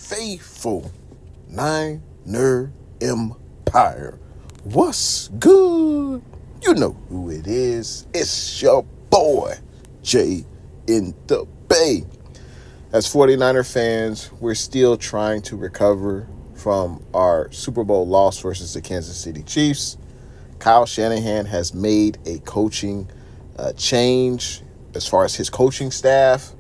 faithful Niner Empire. What's good? You know who it is. It's your boy, Jay in the Bay. As 49er fans, we're still trying to recover from our Super Bowl loss versus the Kansas City Chiefs. Kyle Shanahan has made a coaching change as far as his coaching staff.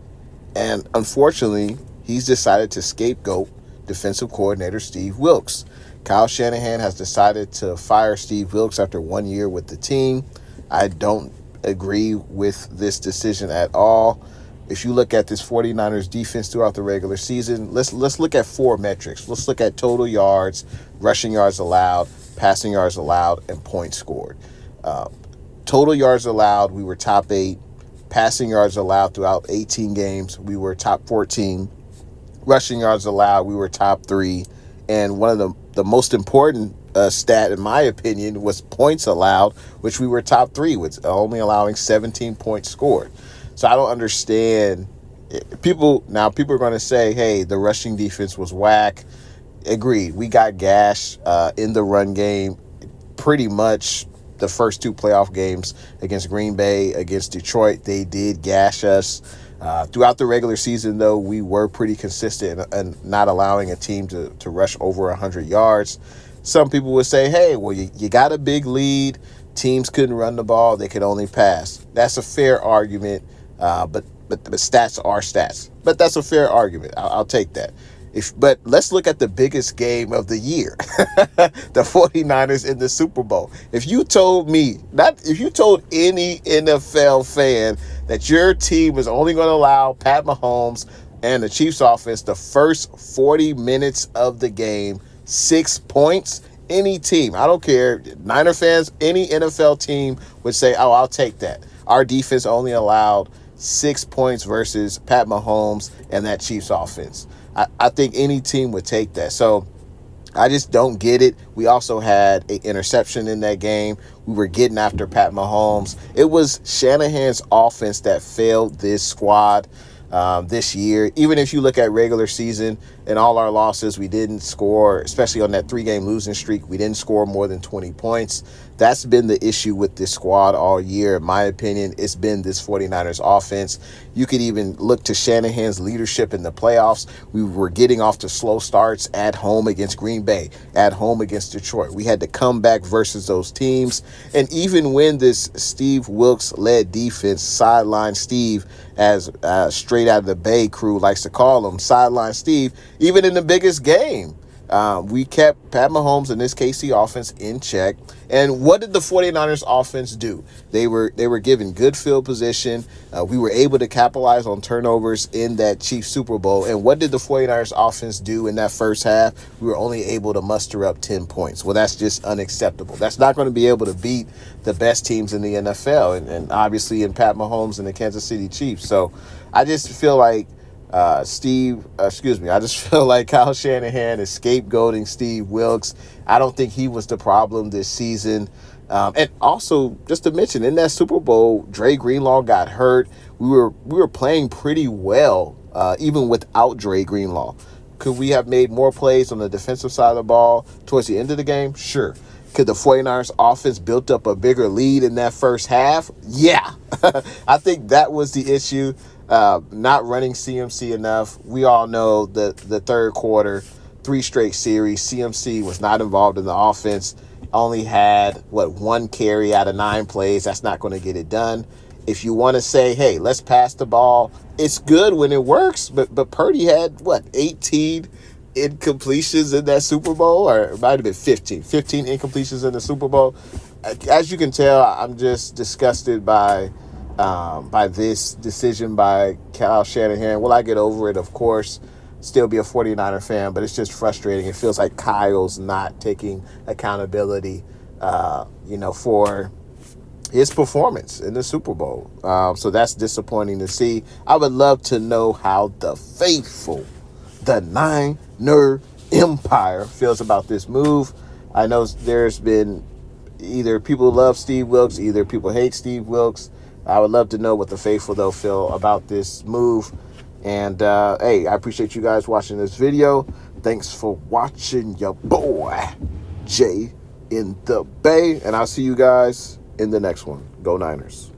And unfortunately, he's decided to scapegoat defensive coordinator Steve Wilks. Kyle Shanahan has decided to fire Steve Wilks after 1 year with the team. I don't agree with this decision at all. If you look at this 49ers defense throughout the regular season, let's look at four metrics. Let's look at total yards, rushing yards allowed, passing yards allowed, and points scored. Total yards allowed, we were top 8. Passing yards allowed throughout 18 games, we were top 14. Rushing yards allowed, we were top 3. And one of the most important stat, in my opinion, was points allowed, which we were top 3, with only allowing 17 points scored. So I don't understand. People are going to say, hey, the rushing defense was whack. Agreed. We got gashed in the run game pretty much. The first two playoff games against Green Bay, against Detroit, they did gash us. Throughout the regular season, though, we were pretty consistent and not allowing a team to rush over 100 yards. Some people would say, hey, well, you got a big lead. Teams couldn't run the ball. They could only pass. That's a fair argument, but stats are stats. But that's a fair argument. I'll take that. But let's look at the biggest game of the year, the 49ers in the Super Bowl. If you told any NFL fan that your team is only going to allow Pat Mahomes and the Chiefs offense the first 40 minutes of the game, 6 points, any team, I don't care, Niner fans, any NFL team would say, oh, I'll take that. Our defense only allowed 6 points versus Pat Mahomes and that Chiefs offense. I think any team would take that. So I just don't get it. We also had an interception in that game. We were getting after Pat Mahomes. It was Shanahan's offense that failed this squad this year. Even if you look at regular season and all our losses, we didn't score, especially on that 3-game losing streak, we didn't score more than 20 points. That's been the issue with this squad all year. In my opinion, it's been this 49ers offense. You could even look to Shanahan's leadership in the playoffs. We were getting off to slow starts at home against Green Bay, at home against Detroit. We had to come back versus those teams. And even when this Steve Wilks-led defense, sideline Steve, as straight out of the Bay crew likes to call him, sideline Steve, even in the biggest game, we kept Pat Mahomes and this KC offense in check. And what did the 49ers offense do? They were given good field position. We were able to capitalize on turnovers in that Chiefs Super Bowl. And what did the 49ers offense do in that first half? We were only able to muster up 10 points. Well, that's just unacceptable. That's not going to be able to beat the best teams in the NFL and obviously in Pat Mahomes and the Kansas City Chiefs. So I just feel like I just feel like Kyle Shanahan is scapegoating Steve Wilks. I don't think he was the problem this season. And also, just to mention, in that Super Bowl, Dre Greenlaw got hurt. We were playing pretty well, even without Dre Greenlaw. Could we have made more plays on the defensive side of the ball towards the end of the game? Sure. Could the 49ers offense built up a bigger lead in that first half? Yeah. I think that was the issue. Not running CMC enough. We all know that the third quarter, 3 straight series, CMC was not involved in the offense. Only had, 1 carry out of 9 plays. That's not going to get it done. If you want to say, hey, let's pass the ball, it's good when it works. But Purdy had, 18 incompletions in that Super Bowl? Or it might have been 15 incompletions in the Super Bowl. As you can tell, I'm just disgusted by this decision by Kyle Shanahan. Will I get over it? Of course. Still be a 49er fan, but it's just frustrating. It feels like Kyle's not taking accountability, for his performance in the Super Bowl. So that's disappointing to see. I would love to know how the faithful, the Niner Empire, feels about this move. I know there's been either people love Steve Wilks, either people hate Steve Wilks. I would love to know what the faithful, though, feel about this move. And, hey, I appreciate you guys watching this video. Thanks for watching your boy, Jay in the Bay. And I'll see you guys in the next one. Go Niners.